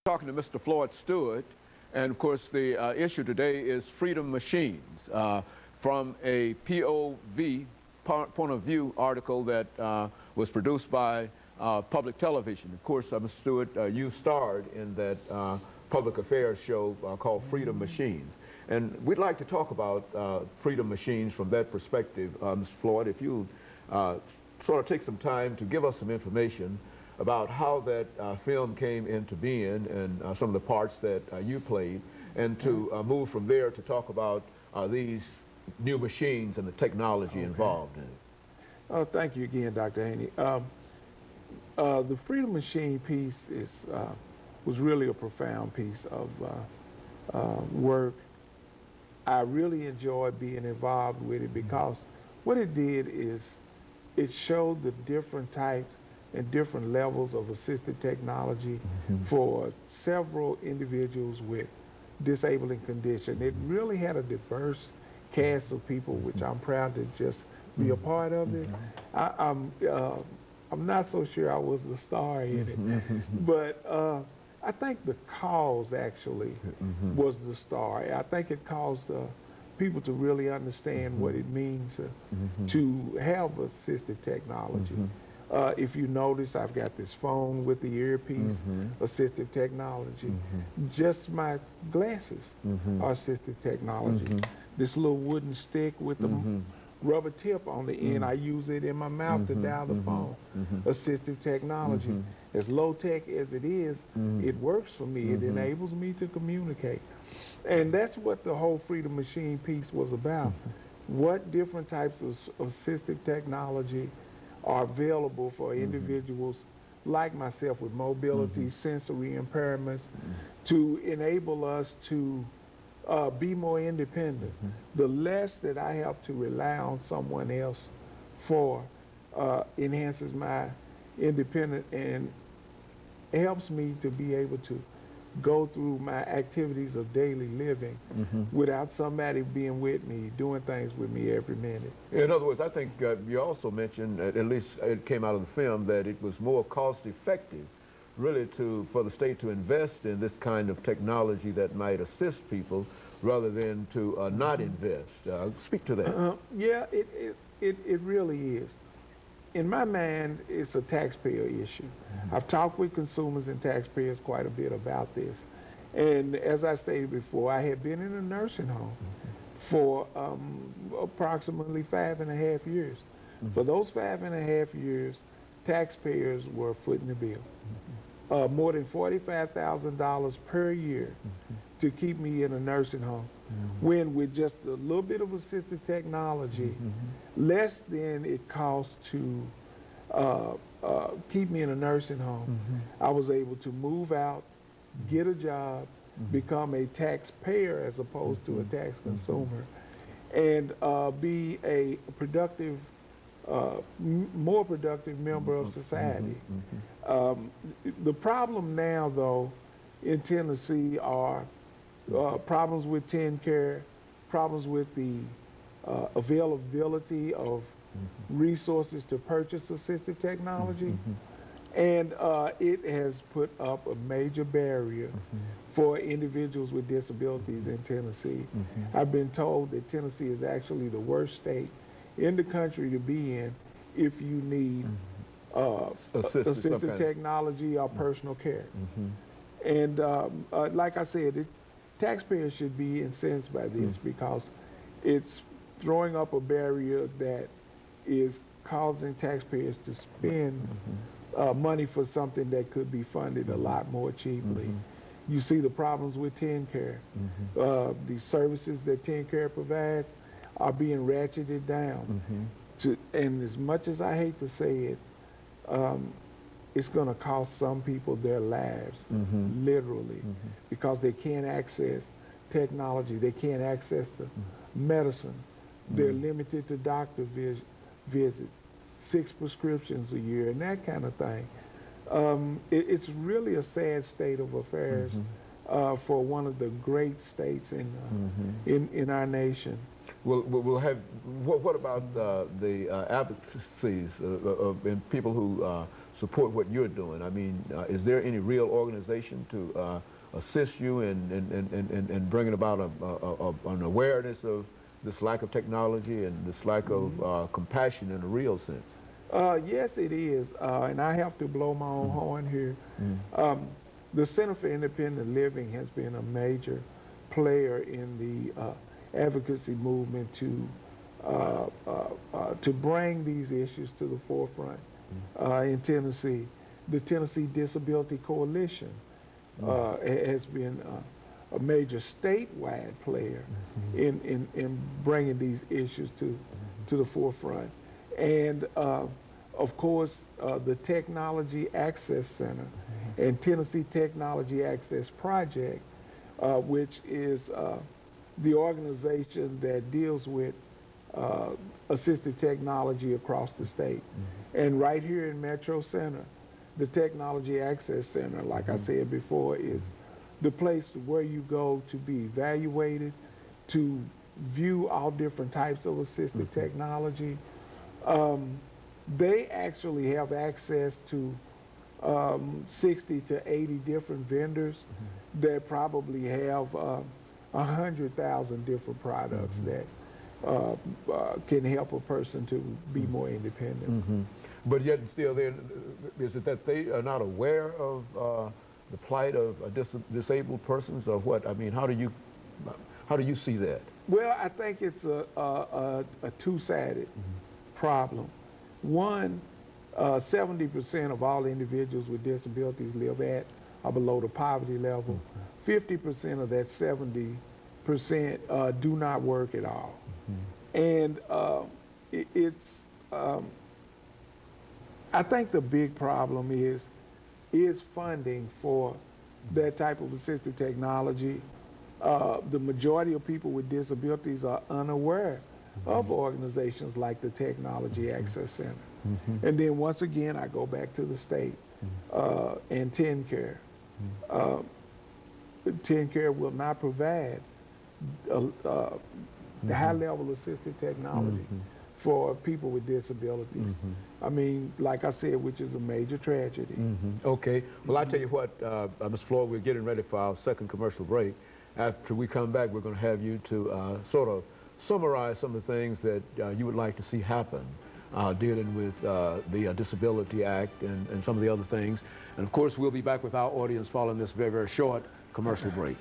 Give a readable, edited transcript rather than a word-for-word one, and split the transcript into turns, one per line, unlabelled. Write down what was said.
Talking to Mr. Floyd Stewart, and of course the issue today is Freedom Machines, from a POV, point of view article that was produced by public television. Of course, Mr. Stewart, you starred in that public affairs show called Freedom Machines. And we'd like to talk about Freedom Machines from that perspective. Mr. Floyd, if you sort of take some time to give us some information about how that film came into being and some of the parts that you played, and to move from there to talk about these new machines and the technology involved in it.
Oh, thank you again, Dr. Haney. The Freedom Machine piece was really a profound piece of work. I really enjoyed being involved with it because what it did is it showed the different types and different levels of assistive technology for several individuals with disabling condition. It really had a diverse cast of people, which I'm proud to just be a part of it. I'm not so sure I was the star in it, but I think the cause actually was the star. I think it caused people to really understand what it means to have assistive technology. If you notice, I've got this phone with the earpiece, assistive technology. Just my glasses are assistive technology. This little wooden stick with the rubber tip on the end, I use it in my mouth to dial the phone. Assistive technology. As low-tech as it is, it works for me. It enables me to communicate. And that's what the whole Freedom Machine piece was about. What different types of assistive technology are available for individuals like myself with mobility, sensory impairments, to enable us to be more independent. The less that I have to rely on someone else for enhances my independence and helps me to be able to go through my activities of daily living without somebody being with me, doing things with me every minute.
In other words, I think you also mentioned, at least it came out of the film, that it was more cost effective really for the state to invest in this kind of technology that might assist people rather than to not invest. Speak to that.
Yeah, it really is. In my mind, it's a taxpayer issue. I've talked with consumers and taxpayers quite a bit about this. And as I stated before, I had been in a nursing home for approximately 5.5 years. For those 5.5 years, taxpayers were footing the bill. More than $45,000 per year to keep me in a nursing home, when with just a little bit of assistive technology, less than it costs to keep me in a nursing home, I was able to move out, get a job, become a taxpayer as opposed to a tax consumer, and be a productive, more productive member of society. The problem now, though, in Tennessee are problems with TennCare, problems with the availability of resources to purchase assistive technology, and it has put up a major barrier for individuals with disabilities in Tennessee. I've been told that Tennessee is actually the worst state in the country to be in if you need assistive technology or personal care. And like I said, taxpayers should be incensed by this because it's throwing up a barrier that is causing taxpayers to spend money for something that could be funded a lot more cheaply. You see the problems with TennCare. The services that TennCare provides are being ratcheted down. And as much as I hate to say it, it's going to cost some people their lives, literally, because they can't access technology, they can't access the medicine. They're limited to doctor visits, 6 prescriptions a year, and that kind of thing. It's really a sad state of affairs for one of the great states in our nation.
We'll have, what about the advocacies and people who support what you're doing? I mean, is there any real organization to assist you in bringing about an awareness of this lack of technology and this lack of compassion in a real sense?
Yes, it is, and I have to blow my own horn here. The Center for Independent Living has been a major player in the advocacy movement to bring these issues to the forefront in Tennessee. The Tennessee Disability Coalition has been a major statewide player in bringing these issues to the forefront. And of course, the Technology Access Center and Tennessee Technology Access Project, which is the organization that deals with assistive technology across the state. And right here in Metro Center, the Technology Access Center, like I said before, is the place where you go to be evaluated, to view all different types of assistive technology. They actually have access to 60 to 80 different vendors that probably have 100,000 different products that can help a person to be more independent.
But yet still, is it that they are not aware of the plight of disabled persons, or what? I mean, how do you see that?
Well, I think it's a two-sided problem. One, 70% of all individuals with disabilities live at or below the poverty level. 50% of that 70% do not work at all. And I think the big problem is funding for that type of assistive technology. The majority of people with disabilities are unaware of organizations like the Technology Access Center. And then once again, I go back to the state and TennCare. TennCare will not provide the high-level assistive technology for people with disabilities. I mean, like I said, which is a major tragedy.
Okay. Well, I tell you what, Mr. Floyd, we're getting ready for our second commercial break. After we come back, we're going to have you to sort of summarize some of the things that you would like to see happen dealing with the Disability Act and some of the other things. And of course, we'll be back with our audience following this very, very short commercial break.